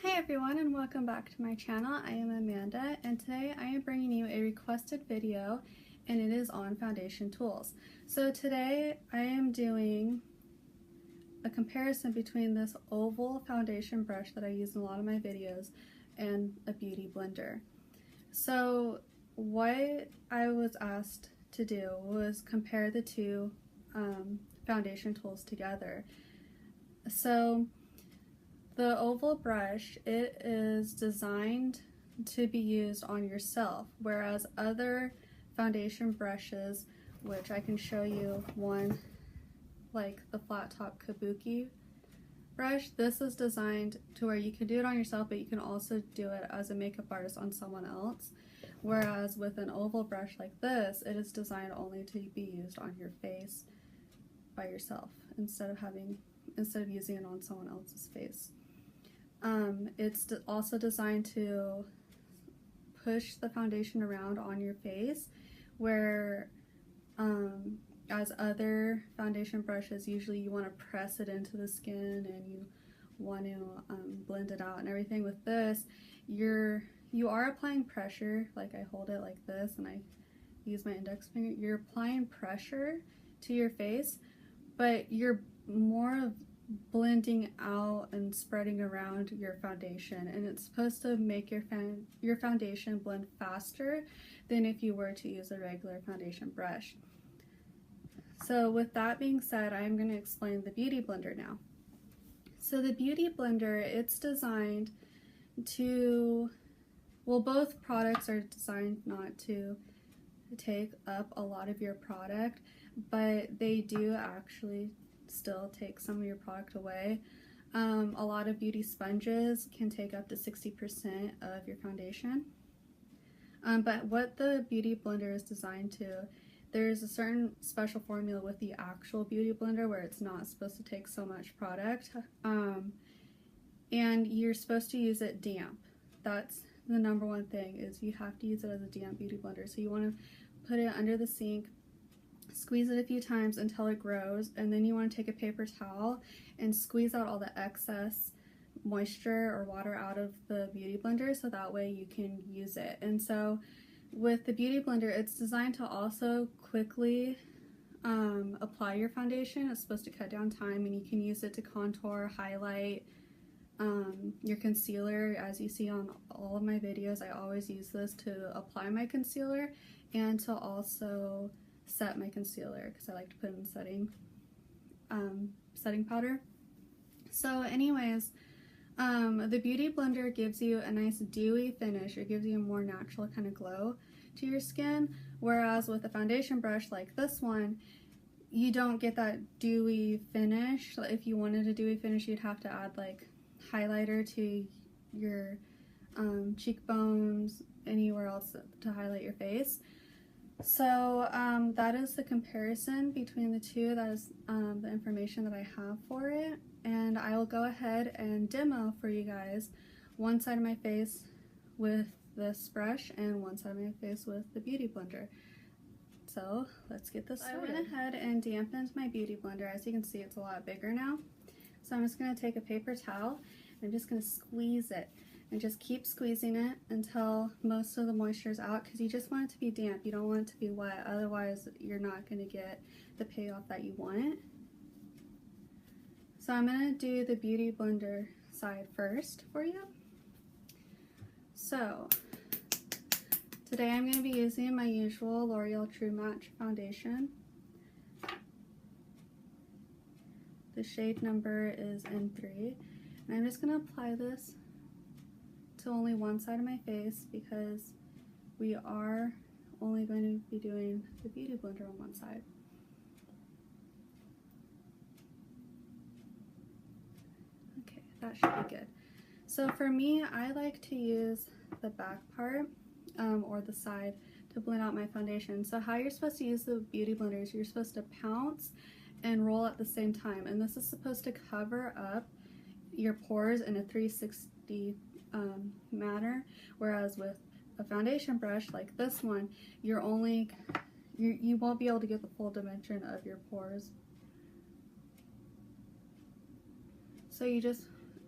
Hi everyone and welcome back to my channel. I am Amanda and today I am bringing you a requested video and it is on foundation tools. So today I am doing a comparison between this oval foundation brush that I use in a lot of my videos and a beauty blender. So what I was asked to do was compare the two foundation tools together. So the oval brush, it is designed to be used on yourself, whereas other foundation brushes, which I can show you one like the flat top kabuki brush, this is designed to where you can do it on yourself, but you can also do it as a makeup artist on someone else. Whereas with an oval brush like this, it is designed only to be used on your face by yourself instead of using it on someone else's face. It's also designed to push the foundation around on your face, where as other foundation brushes, usually you want to press it into the skin and you want to blend it out and everything. With this, you are applying pressure, like I hold it like this and I use my index finger. You're applying pressure to your face, but you're more of blending out and spreading around your foundation, and it's supposed to make your foundation blend faster than if you were to use a regular foundation brush. So with that being said, I'm going to explain the Beauty Blender now. So the Beauty Blender, it's designed to, well, both products are designed not to take up a lot of your product, but they do actually still take some of your product away. A lot of beauty sponges can take up to 60% of your foundation. But what the Beauty Blender is designed to, there's a certain special formula with the actual Beauty Blender where it's not supposed to take so much product. And you're supposed to use it damp. That's the number one thing, is you have to use it as a damp Beauty Blender. So you want to put it under the sink, squeeze it a few times until it grows, and then you want to take a paper towel and squeeze out all the excess moisture or water out of the Beauty Blender so that way you can use it. And so with the Beauty Blender, it's designed to also quickly apply your foundation. It's supposed to cut down time, and you can use it to contour, highlight your concealer. As you see on all of my videos, I always use this to apply my concealer and to also set my concealer, because I like to put in setting powder. So anyways, the Beauty Blender gives you a nice dewy finish. It gives you a more natural kind of glow to your skin, whereas with a foundation brush like this one, you don't get that dewy finish. If you wanted a dewy finish, you'd have to add like highlighter to your cheekbones, anywhere else to highlight your face. So that is the comparison between the two. That is the information that I have for it, and I will go ahead and demo for you guys one side of my face with this brush and one side of my face with the Beauty Blender. So let's get this started. I went ahead and dampened my Beauty Blender. As you can see, it's a lot bigger now. So I'm just going to take a paper towel and I'm just going to squeeze it. And just keep squeezing it until most of the moisture is out, because you just want it to be damp. You don't want it to be wet, otherwise you're not going to get the payoff that you want. So I'm going to do the Beauty Blender side first for you. So today I'm going to be using my usual L'Oreal True Match foundation. The shade number is N3, and I'm just going to apply this to only one side of my face, because we are only going to be doing the Beauty Blender on one side. Okay, that should be good. So for me, I like to use the back part or the side to blend out my foundation. So how you're supposed to use the Beauty Blender is you're supposed to pounce and roll at the same time, and this is supposed to cover up your pores in a 360 manner, whereas with a foundation brush like this one, you won't be able to get the full dimension of your pores. So you just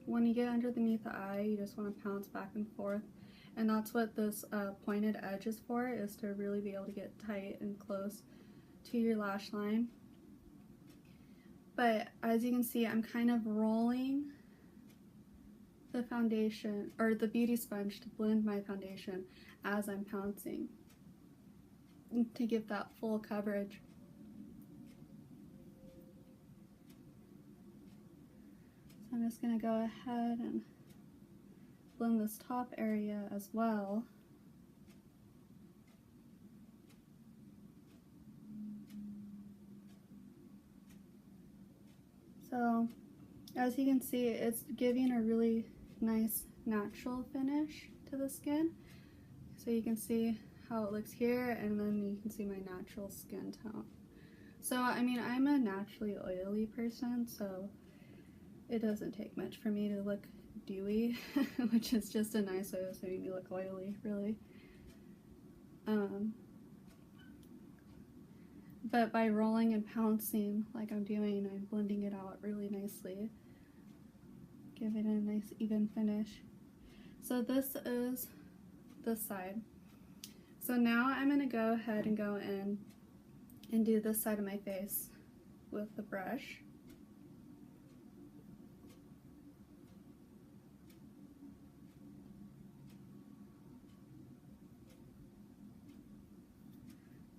when you get underneath the eye, you just want to pounce back and forth. And that's what this pointed edge is for, is to really be able to get tight and close to your lash line. But as you can see, I'm kind of rolling the foundation, or the beauty sponge, to blend my foundation as I'm pouncing to give that full coverage. So I'm just going to go ahead and blend this top area as well. So as you can see, it's giving a really nice natural finish to the skin. So you can see how it looks here, and then you can see my natural skin tone. So I mean, I'm a naturally oily person, so it doesn't take much for me to look dewy, which is just a nice way of saying you look oily, really. But by rolling and pouncing like I'm doing, I'm blending it out really nicely, giving it a nice even finish. So this is this side. So now I'm going to go ahead and go in and do this side of my face with the brush.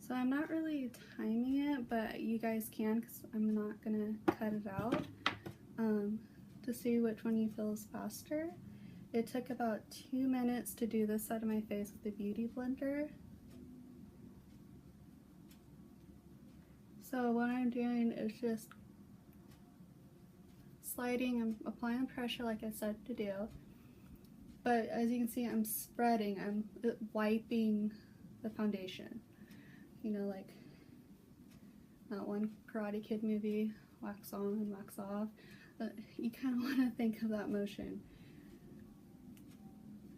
So I'm not really timing it, but you guys can, because I'm not going to cut it out, to see which one you feel is faster. It took about 2 minutes to do this side of my face with the Beauty Blender. So what I'm doing is just sliding, I'm applying pressure like I said to do, but as you can see, I'm spreading, I'm wiping the foundation. You know, like that one Karate Kid movie, wax on, wax off. You kind of want to think of that motion.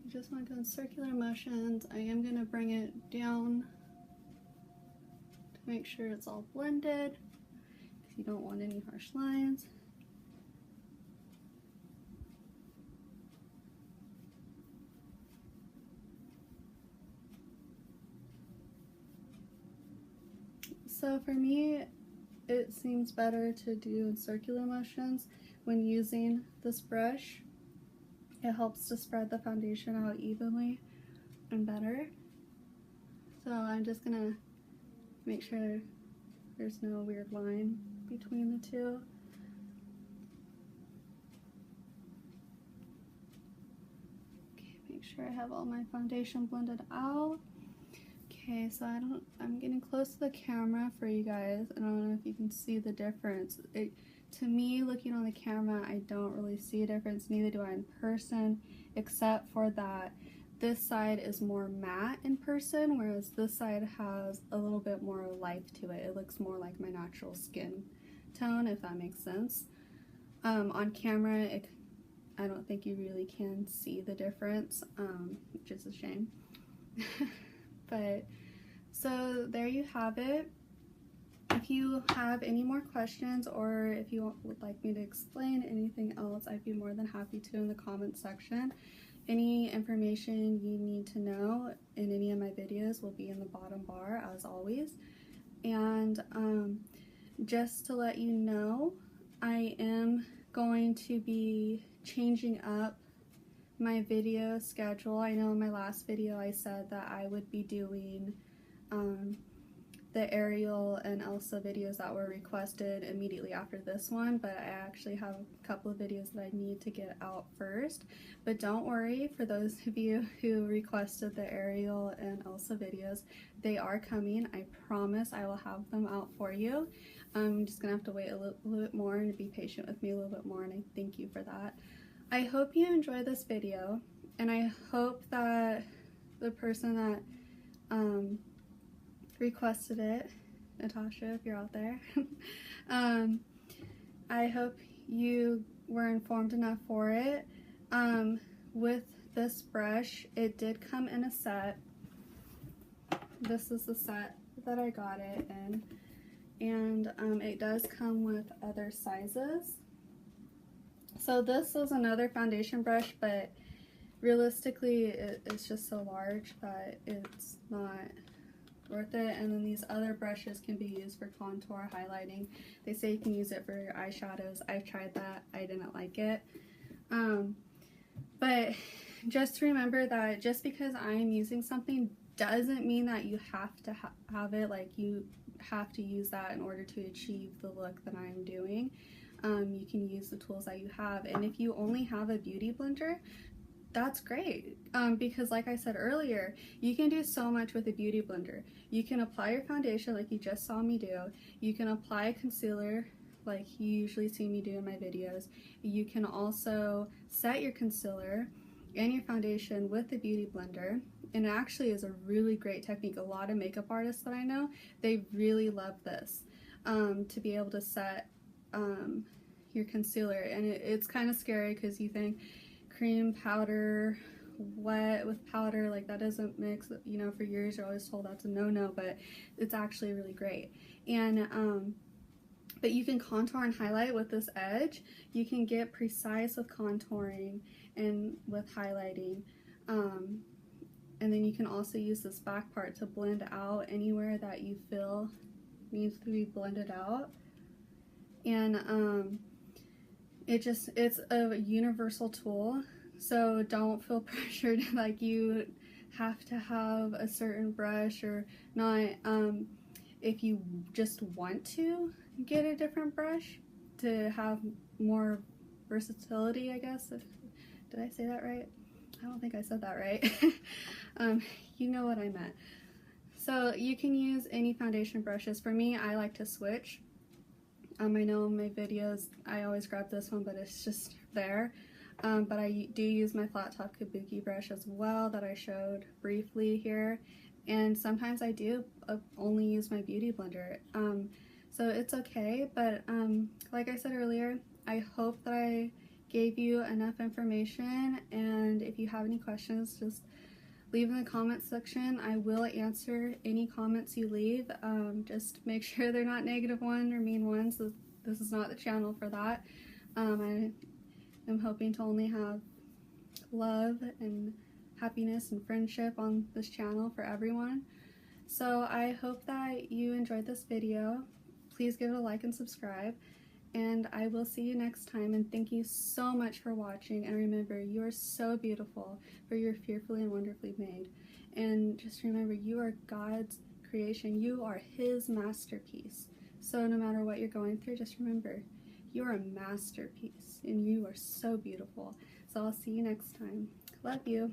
You just want to go in circular motions. I am going to bring it down to make sure it's all blended, because you don't want any harsh lines. So for me, it seems better to do in circular motions when using this brush. It helps to spread the foundation out evenly and better. So I'm just gonna make sure there's no weird line between the two. Okay, make sure I have all my foundation blended out. Okay, so I'm getting close to the camera for you guys. I don't know if you can see the difference. To me, looking on the camera, I don't really see a difference, neither do I in person, except for that this side is more matte in person, whereas this side has a little bit more life to it. It looks more like my natural skin tone, if that makes sense. On camera, I don't think you really can see the difference, which is a shame. But so there you have it. If you have any more questions, or if you would like me to explain anything else, I'd be more than happy to in the comments section. Any information you need to know in any of my videos will be in the bottom bar, as always. And just to let you know, I am going to be changing up my video schedule. I know in my last video I said that I would be doing the Ariel and Elsa videos that were requested immediately after this one, but I actually have a couple of videos that I need to get out first. But don't worry, for those of you who requested the Ariel and Elsa videos, they are coming. I promise I will have them out for you. I'm just gonna have to wait a little bit more and be patient with me a little bit more, and I thank you for that. I hope you enjoy this video, and I hope that the person that requested it, Natasha, if you're out there, I hope you were informed enough for it. With this brush, it did come in a set. This is the set that I got it in, and it does come with other sizes. So this is another foundation brush, but realistically it's just so large that it's not worth it. And then these other brushes can be used for contour, highlighting. They say you can use it for your eyeshadows. I've tried that. I didn't like it. But just remember that just because I'm using something doesn't mean that you have to have it, like you have to use that in order to achieve the look that I'm doing. You can use the tools that you have, and if you only have a beauty blender, that's great, because like I said earlier, you can do so much with a beauty blender. You can apply your foundation like you just saw me do. You can apply concealer like you usually see me do in my videos. You can also set your concealer and your foundation with the beauty blender, and it actually is a really great technique. A lot of makeup artists that I know, they really love this, to be able to set your concealer. And it's kind of scary because you think cream, powder, wet with powder, like that doesn't mix. You know, for years you're always told that's a no-no, but it's actually really great. And but you can contour and highlight with this edge. You can get precise with contouring and with highlighting. And then you can also use this back part to blend out anywhere that you feel needs to be blended out. And it's a universal tool, so don't feel pressured like you have to have a certain brush or not. If you just want to get a different brush to have more versatility, I guess. Did I say that right? I don't think I said that right. You know what I meant. So you can use any foundation brushes. For me, I like to switch. I know in my videos I always grab this one, but it's just there. But I do use my flat top kabuki brush as well that I showed briefly here. And sometimes I do only use my beauty blender. So it's okay, but like I said earlier, I hope that I gave you enough information, and if you have any questions, just leave in the comment section. I will answer any comments you leave. Just make sure they're not negative ones or mean ones. This is not the channel for that. I am hoping to only have love and happiness and friendship on this channel for everyone. So I hope that you enjoyed this video. Please give it a like and subscribe, and I will see you next time. And thank you so much for watching, and remember, you are so beautiful, for you're fearfully and wonderfully made. And just remember, you are God's creation. You are His masterpiece. So no matter what you're going through, just remember, you are a masterpiece and you are so beautiful. So I'll see you next time. Love you.